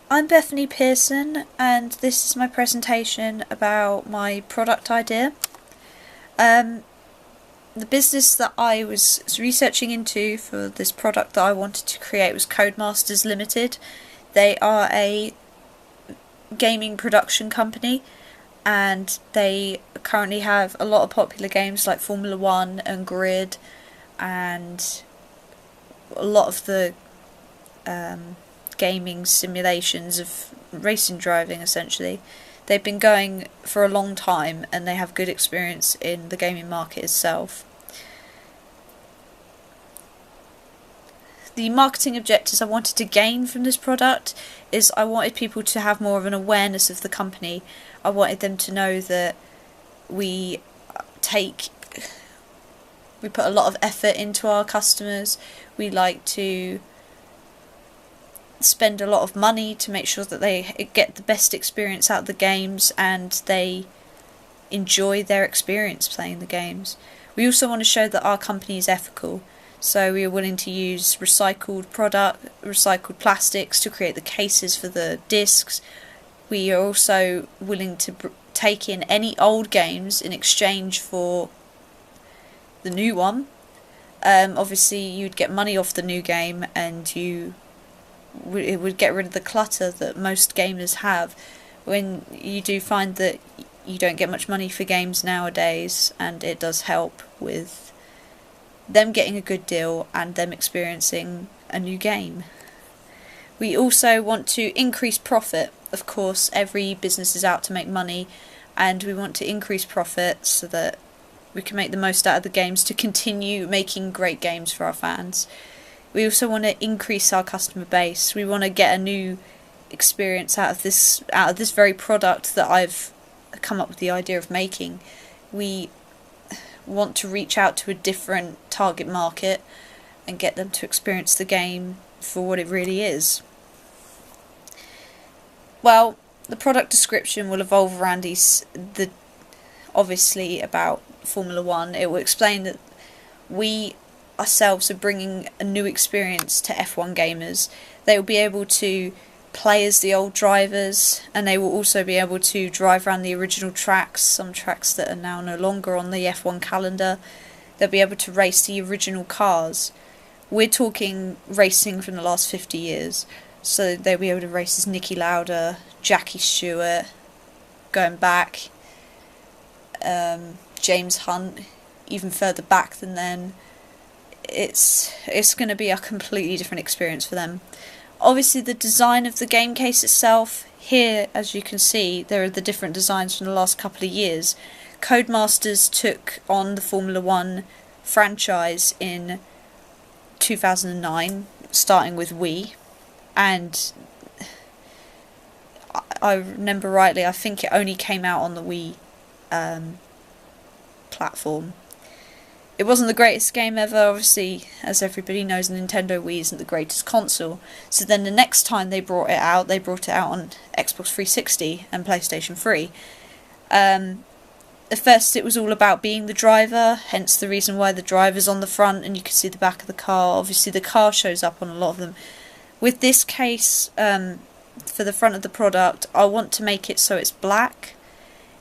I'm Bethany Pearson, and this is my presentation about my product idea. The business that I was researching into for this product that I wanted to create was Codemasters Limited. They are a gaming production company, and they currently have a lot of popular games like Formula 1 and Grid, and a lot of the gaming simulations of racing driving, essentially. They've been going for a long time and they have good experience in the gaming market itself. The marketing objectives I wanted to gain from this product is I wanted people to have more of an awareness of the company. I wanted them to know that we put a lot of effort into our customers. We like to spend a lot of money to make sure that they get the best experience out of the games and they enjoy their experience playing the games. We also want to show that our company is ethical, so we are willing to use recycled plastics to create the cases for the discs. We are also willing to take in any old games in exchange for the new one. Obviously you'd get money off the new game, and it would get rid of the clutter that most gamers have. When you do find that you don't get much money for games nowadays, and it does help with them getting a good deal and them experiencing a new game. We also want to increase profit. Of course, every business is out to make money, and we want to increase profit so that we can make the most out of the games to continue making great games for our fans. We also want to increase our customer base. We want to get a new experience out of this very product that I've come up with the idea of making. We want to reach out to a different target market and get them to experience the game for what it really is. Well, the product description will evolve around obviously about Formula 1. It will explain that we ourselves are bringing a new experience to F1 gamers. They will be able to play as the old drivers, and they will also be able to drive around the original tracks, some tracks that are now no longer on the F1 calendar. They'll be able to race the original cars. We're talking racing from the last 50 years, so they'll be able to race as Niki Lauda, Jackie Stewart, going back, James Hunt, even further back than then. It's going to be a completely different experience for them. Obviously, the design of the game case itself, here as you can see there are the different designs from the last couple of years. Codemasters took on the Formula 1 franchise in 2009, starting with Wii, and I remember rightly, I think it only came out on the Wii platform. It wasn't the greatest game ever. Obviously, as everybody knows, Nintendo Wii isn't the greatest console. So then the next time they brought it out on Xbox 360 and PlayStation 3. At first it was all about being the driver, hence the reason why the driver's on the front and you can see the back of the car. Obviously the car shows up on a lot of them. With this case, for the front of the product, I want to make it so it's black.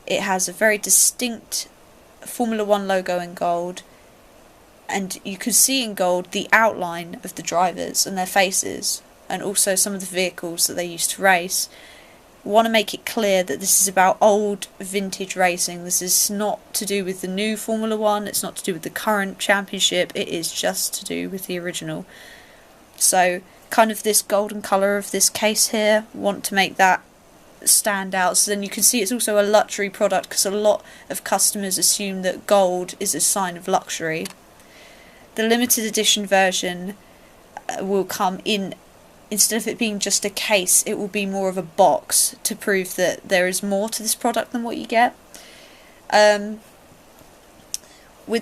It has a very distinct Formula 1 logo in gold, and you can see in gold the outline of the drivers and their faces, and also some of the vehicles that they used to race. I want to make it clear that this is about old vintage racing. This is not to do with the new Formula 1, it's not to do with the current championship, it is just to do with the original. So kind of this golden colour of this case here, want to make that stand out. So then you can see it's also a luxury product, because a lot of customers assume that gold is a sign of luxury. The limited edition version will come in, instead of it being just a case, it will be more of a box to prove that there is more to this product than what you get. With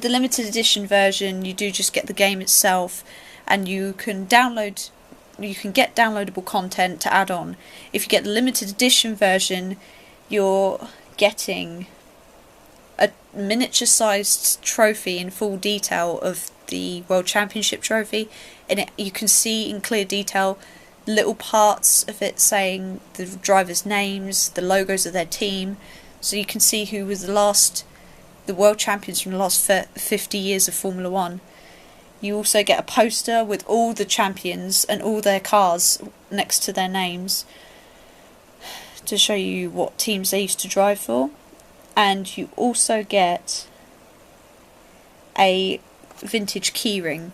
the limited edition version, you do just get the game itself, and you can get downloadable content to add on. If you get the limited edition version, you're getting a miniature sized trophy in full detail of the World Championship trophy, and you can see in clear detail little parts of it saying the drivers' names, the logos of their team, so you can see who was the world champions from the last 50 years of Formula 1. You also get a poster with all the champions and all their cars next to their names to show you what teams they used to drive for. And you also get a vintage keyring,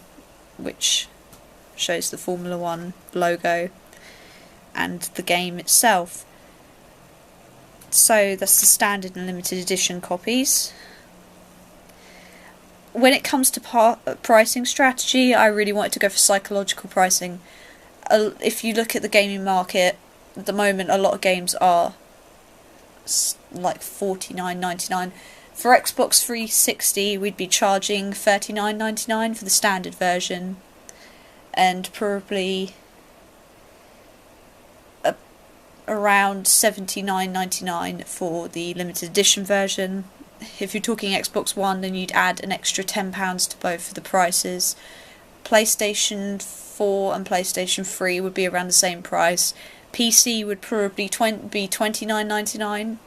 which shows the Formula 1 logo and the game itself. So that's the standard and limited edition copies. When it comes to pricing strategy, I really wanted to go for psychological pricing. If you look at the gaming market at the moment, a lot of games are like $49.99. For Xbox 360, we'd be charging $39.99 for the standard version, and probably around $79.99 for the limited edition version. If you're talking Xbox One, then you'd add an extra £10 to both of the prices. PlayStation 4 and PlayStation 3 would be around the same price. PC would probably be $29.99.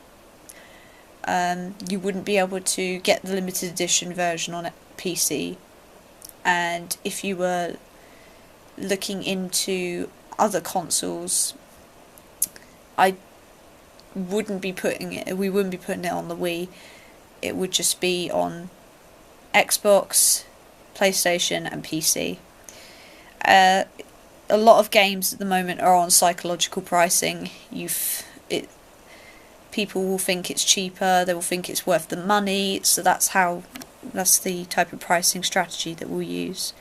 You wouldn't be able to get the limited edition version on PC. And if you were looking into other consoles, we wouldn't be putting it on the Wii. It would just be on Xbox, PlayStation and PC. A lot of games at the moment are on psychological pricing. People will think it's cheaper, they will think it's worth the money, so that's the type of pricing strategy that we'll use.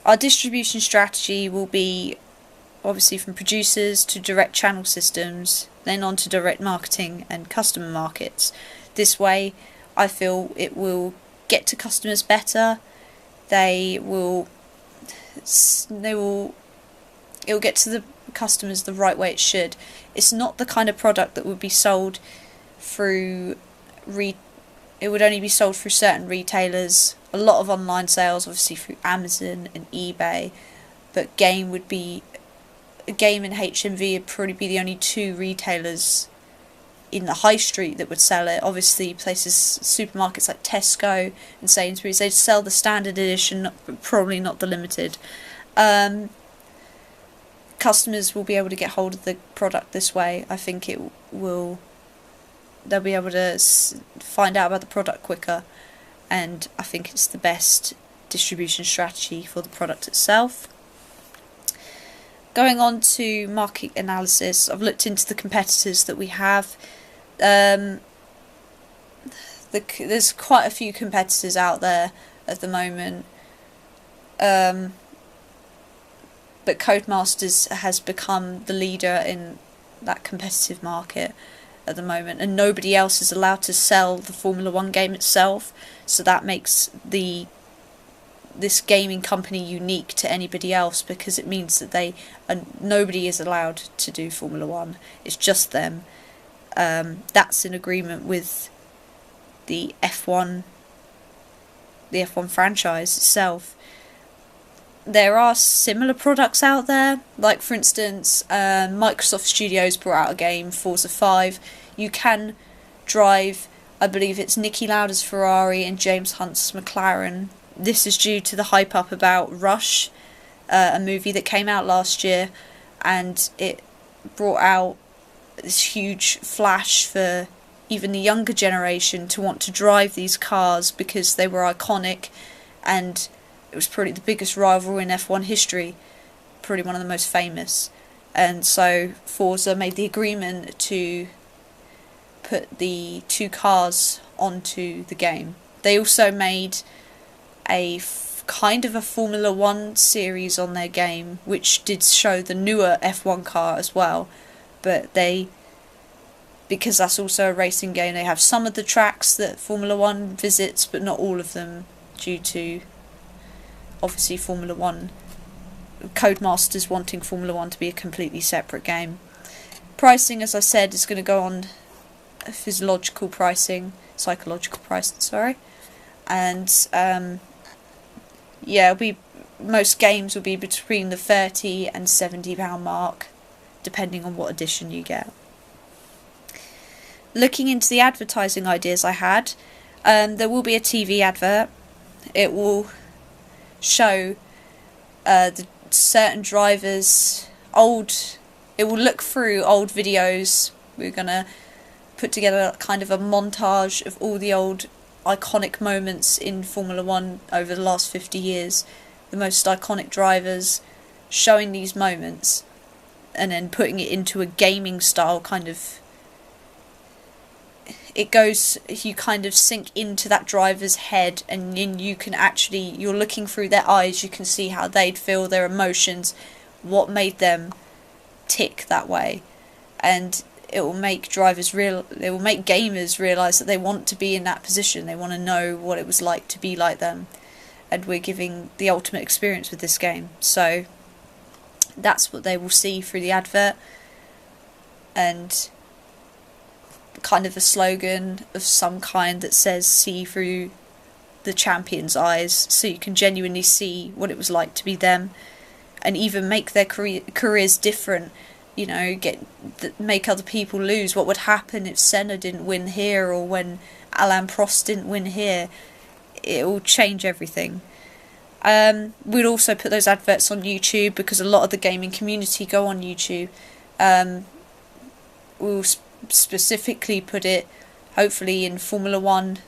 Our distribution strategy will be obviously from producers to direct channel systems, then on to direct marketing and customer markets. This way, I feel it will get to customers better. It will get to the customers the right way it should. It's not the kind of product that would be sold through it would only be sold through certain retailers. A lot of online sales, obviously through Amazon and eBay, but Game and HMV would probably be the only two retailers in the high street that would sell it. Obviously supermarkets like Tesco and Sainsbury's, they'd sell the standard edition, but probably not the limited. Customers will be able to get hold of the product this way. I think they'll be able to find out about the product quicker, and I think it's the best distribution strategy for the product itself. Going on to market analysis, I've looked into the competitors that we have. There's quite a few competitors out there at the moment, but Codemasters has become the leader in that competitive market at the moment, and nobody else is allowed to sell the Formula 1 game itself, so that makes this gaming company unique to anybody else, because it means that nobody is allowed to do Formula 1. It's just them. That's in agreement with the F1 franchise itself. There are similar products out there, like for instance, Microsoft Studios brought out a game, Forza 5. You can drive, I believe it's Niki Lauda's Ferrari and James Hunt's McLaren. This is due to the hype up about Rush, a movie that came out last year, and it brought out this huge flash for even the younger generation to want to drive these cars because they were iconic, and it was probably the biggest rivalry in F1 history, probably one of the most famous. And so Forza made the agreement to put the two cars onto the game. They also made a kind of a Formula 1 series on their game, which did show the newer F1 car as well, but because that's also a racing game, they have some of the tracks that Formula 1 visits, but not all of them, due to obviously Formula 1 Codemasters wanting Formula 1 to be a completely separate game. Pricing, as I said, is going to go on psychological pricing, and most games will be between the £30 and £70 mark, depending on what edition you get. Looking into the advertising ideas I had, there will be a TV advert. It will show the certain drivers it will look through old videos. We're going to put together kind of a montage of all the old iconic moments in Formula 1 over the last 50 years, the most iconic drivers, showing these moments and then putting it into a gaming style kind of. It goes, you kind of sink into that driver's head, and then you can actually, you're looking through their eyes, you can see how they'd feel, their emotions, what made them tick that way. And it will make gamers realise that they want to be in that position, they want to know what it was like to be like them, and we're giving the ultimate experience with this game. So that's what they will see through the advert, and kind of a slogan of some kind that says "see through the champion's eyes," so you can genuinely see what it was like to be them, and even make their careers different. You know, make other people lose. What would happen if Senna didn't win here, or when Alain Prost didn't win here? It will change everything. We'll also put those adverts on YouTube, because a lot of the gaming community go on YouTube. We'll specifically put it, hopefully, in Formula 1,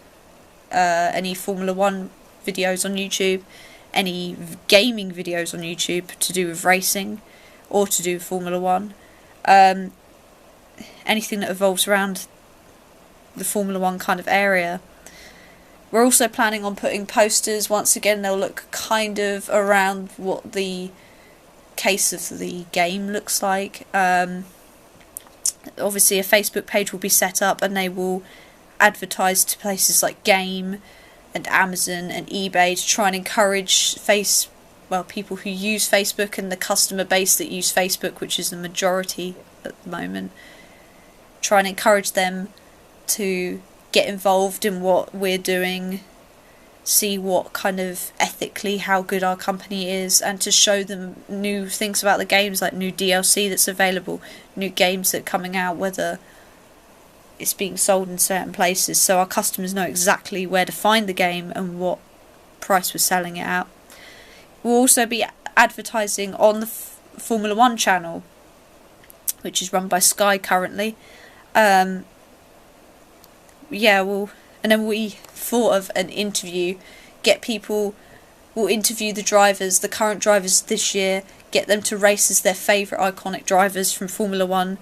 any Formula 1 videos on YouTube, any gaming videos on YouTube to do with racing or to do with Formula 1, anything that evolves around the Formula 1 kind of area. We're also planning on putting posters. Once again, they'll look kind of around what the case of the game looks like. Obviously a Facebook page will be set up, and they will advertise to places like Game and Amazon and eBay to try and encourage people who use Facebook and the customer base that use Facebook, which is the majority at the moment. Try and encourage them to get involved in what we're doing, see what kind of ethically how good our company is, and to show them new things about the games, like new DLC that's available, new games that are coming out, whether it's being sold in certain places, so our customers know exactly where to find the game and what price we're selling it at. We'll also be advertising on the Formula 1 channel, which is run by Sky currently. And then we thought of an interview, we'll interview the drivers, the current drivers this year, get them to race as their favourite iconic drivers from Formula 1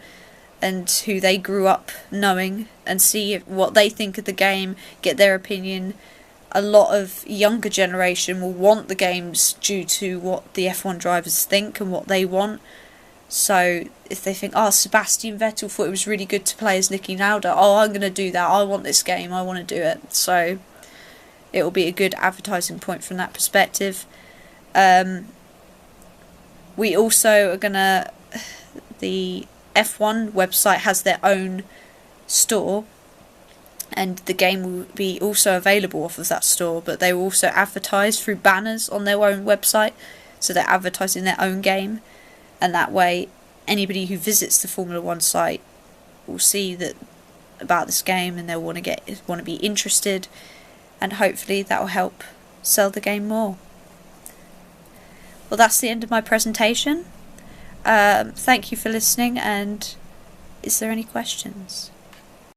and who they grew up knowing, and see what they think of the game, get their opinion. A lot of younger generation will want the games due to what the F1 drivers think and what they want. So if they think, Sebastian Vettel thought it was really good to play as Niki Lauda, I'm going to do that, I want this game, I want to do it. So it will be a good advertising point from that perspective. We also are going to, the F1 website has their own store, and the game will be also available off of that store, but they will also advertise through banners on their own website, so they're advertising their own game, and that way anybody who visits the Formula 1 site will see that about this game, and they'll want to be interested, and hopefully that will help sell the game more. Well, that's the end of my presentation. Thank you for listening, and is there any questions?